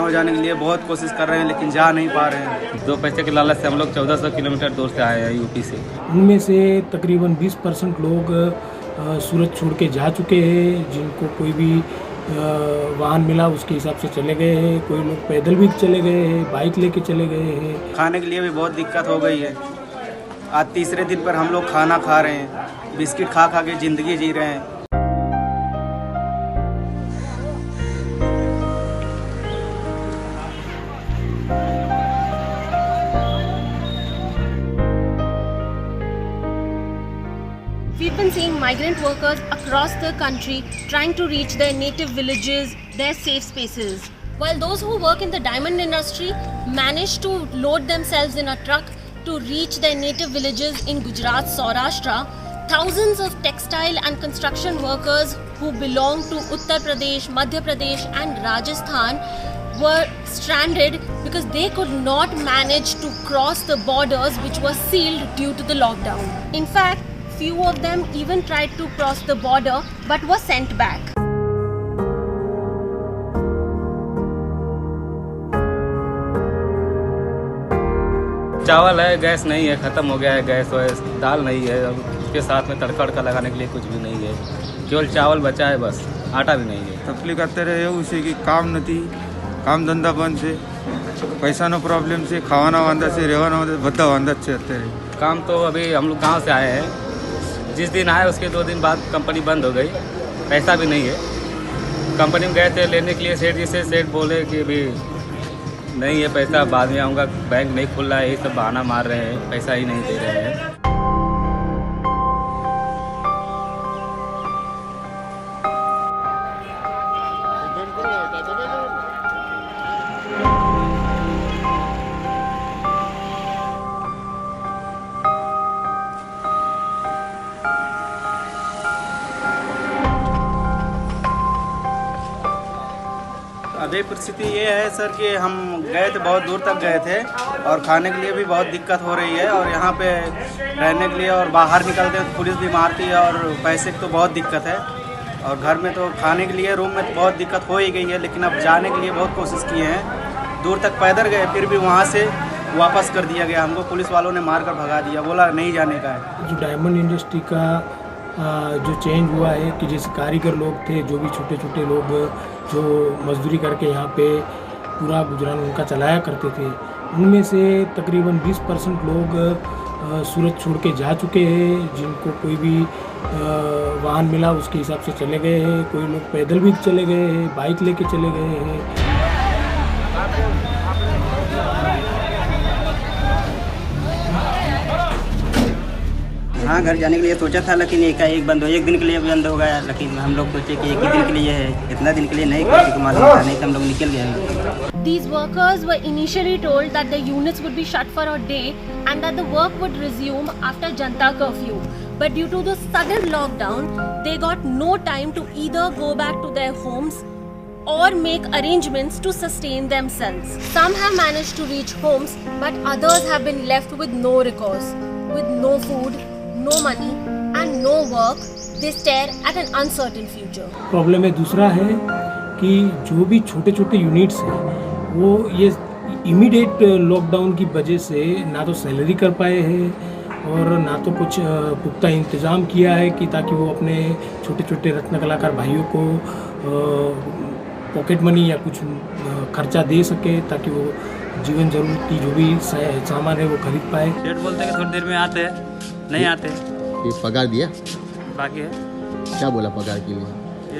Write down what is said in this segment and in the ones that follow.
हो जाने के लिए बहुत कोशिश कर रहे हैं, लेकिन जा नहीं पा रहे हैं। 2 पैसे के लालच से हम लोग 1400 किलोमीटर दूर से आए हैं यूपी से। उनमें से तकरीबन 20% लोग सूरत छोड़ के जा चुके हैं, जिनको कोई भी वाहन मिला उसके हिसाब से चले गए हैं। कोई लोग पैदल भी चले गए हैं, बाइक लेके चले गए हैं। खाने के लिए भी बहुत दिक्कत हो गई है। आज तीसरे दिन पर हम लोग खाना खा रहे हैं, बिस्किट खा खा के ज़िंदगी जी रहे हैं। We've been seeing migrant workers across the country trying to reach their native villages, their safe spaces. While those who work in the diamond industry manage to load themselves in a truck to reach their native villages in Gujarat, Saurashtra, thousands of textile and construction workers who belong to Uttar Pradesh, Madhya Pradesh and Rajasthan were stranded because they could not manage to cross the borders which were sealed due to the lockdown. In fact, few of them even tried to cross the border but were sent back. चावल है, gas नहीं है, ख़त्म हो गया है gas वैस, दाल नहीं है, और उसके साथ में तड़का वड़का लगाने के लिए कुछ भी नहीं है, केवल चावल बचा है बस, आटा भी नहीं है। तकलीफ करते रहे उसे कि काम नहीं, काम धंधा बंद से, पैसा नो प्रॉब्लम से, खावाना वांदा से, रहवाना वांदा बद्दा वांदा से रहे। काम तो अभी हम लोग गाँव से आए हैं, जिस दिन आए उसके 2 दिन बाद कंपनी बंद हो गई, पैसा भी नहीं है। कंपनी में गए थे लेने के लिए सेठ जी से, सेठ बोले कि अभी नहीं है पैसा, बाद में आऊँगा, बैंक नहीं खुल रहा है, ये सब बहाना मार रहे हैं, पैसा ही नहीं दे रहे हैं। अभी परिस्थिति ये है सर कि हम गए थे, बहुत दूर तक गए थे और खाने के लिए भी बहुत दिक्कत हो रही है, और यहाँ पे रहने के लिए और बाहर निकलते तो पुलिस भी मारती है और पैसे की तो बहुत दिक्कत है, और घर में तो खाने के लिए रूम में तो बहुत दिक्कत हो ही गई है। लेकिन अब जाने के लिए बहुत कोशिश किए हैं, दूर तक पैदल गए, फिर भी वहाँ से वापस कर दिया गया हमको, पुलिस वालों ने मार कर भगा दिया, बोला नहीं जाने का है। जो डायमंड इंडस्ट्री का जो चेंज हुआ है कि जैसे कारीगर लोग थे, जो भी छोटे छोटे लोग जो मजदूरी करके यहाँ पे पूरा गुजरान उनका चलाया करते थे, उनमें से तकरीबन 20% लोग सूरत छोड़ के जा चुके हैं, जिनको कोई भी वाहन मिला उसके हिसाब से चले गए हैं। कोई लोग पैदल भी चले गए हैं, बाइक लेके चले गए हैं। हाँ, घर जाने के लिए सोचा था, लेकिन एक बंद हो, एक दिन के लिए बंद हो गया। लेकिन हम लोग सोचे कि एक ही दिन के लिए है, इतना दिन के लिए नहीं, किसी को मालूम था नहीं, तो हम लोग निकल गए। These workers were initially told that the units would be shut for a day and that the work would resume after Janta curfew. But due to the sudden lockdown, they got no time to either go back to their homes or make arrangements to sustain themselves. Some have managed to reach homes, but others have been left with no recourse, with no food, no money and no work. They stare at an uncertain future. Problem है दूसरा है कि जो भी छोटे छोटे units हैं वो ये इमीडिएट लॉकडाउन की वजह से ना तो सैलरी कर पाए हैं और ना तो कुछ पुख्ता इंतज़ाम किया है कि ताकि वो अपने छोटे छोटे रत्न कलाकार भाइयों को पॉकेट मनी या कुछ खर्चा दे सके, ताकि वो जीवन जरूरत की जो भी सामान है वो खरीद पाए। सेठ बोलते हैं कि थोड़ी देर में आते हैं, नहीं आते। ये पगार दिया? बाकी है। क्या बोला पगार के लिए?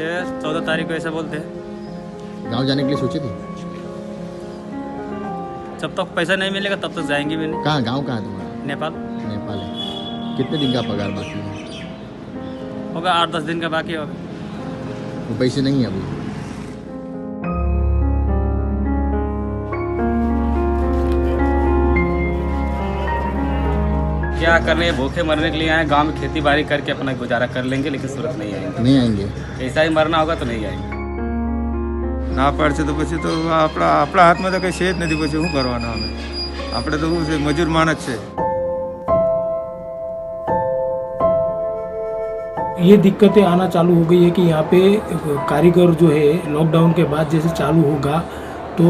ये 14 तारीख को ऐसा बोलते हैं। गांव जाने के लिए सोचे थे? जब तक पैसा नहीं मिलेगा तब तक जाएंगे भी नहीं। कहाँ, गांव कहाँ है तुम्हारा? नेपाल। नेपाल है। कितने दिन का पगार बाकी है? होगा 8-10 दिन का बाकी होगा। वो पैसे नहीं है अभी? क्या करने, भूखे मरने के लिए आए, गांव में खेती बाड़ी करके अपना गुजारा कर लेंगे, लेकिन सूरत नहीं आएंगे। नहीं आएंगे? ऐसा ही मरना होगा तो नहीं आएंगे। ના પાડશે તો પછી તો આપણા હાથમાં તો કંઈ છે જ નથી, પછી શું કરવાના અમે? આપણે તો શું છે, મજૂર માણસ છે। ये दिक्कतें आना चालू हो गई है कि यहाँ पे कारीगर जो है लॉकडाउन के बाद जैसे चालू होगा तो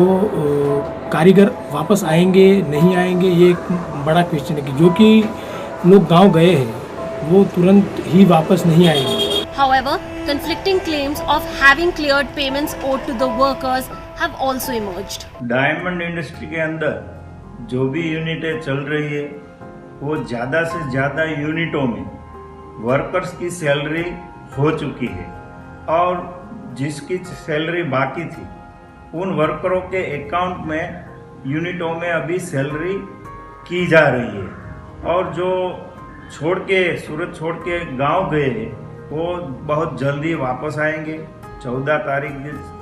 कारीगर वापस आएंगे नहीं आएंगे, ये एक बड़ा क्वेश्चन है कि जो कि लोग गांव गए हैं वो तुरंत ही वापस नहीं आएंगे। However, conflicting claims of having cleared payments owed to the workers have also emerged. Diamond industry के अंदर जो भी यूनिटें चल रही है वो ज़्यादा से ज़्यादा यूनिटों में वर्कर्स की सैलरी हो चुकी है और जिसकी सैलरी बाकी थी उन वर्करों के अकाउंट में यूनिटों में अभी सैलरी की जा रही है और जो सूरत छोड़ के गांव गए वो बहुत जल्दी वापस आएंगे। 14 तारीख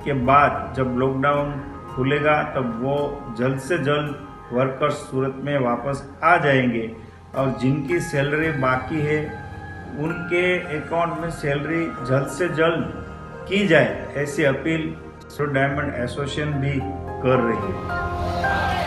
के बाद जब लॉकडाउन खुलेगा तब वो जल्द से जल्द वर्कर्स सूरत में वापस आ जाएंगे और जिनकी सैलरी बाकी है उनके अकाउंट में सैलरी जल्द से जल्द की जाए, ऐसी अपील डायमंड एसोसिएशन भी कर रही है।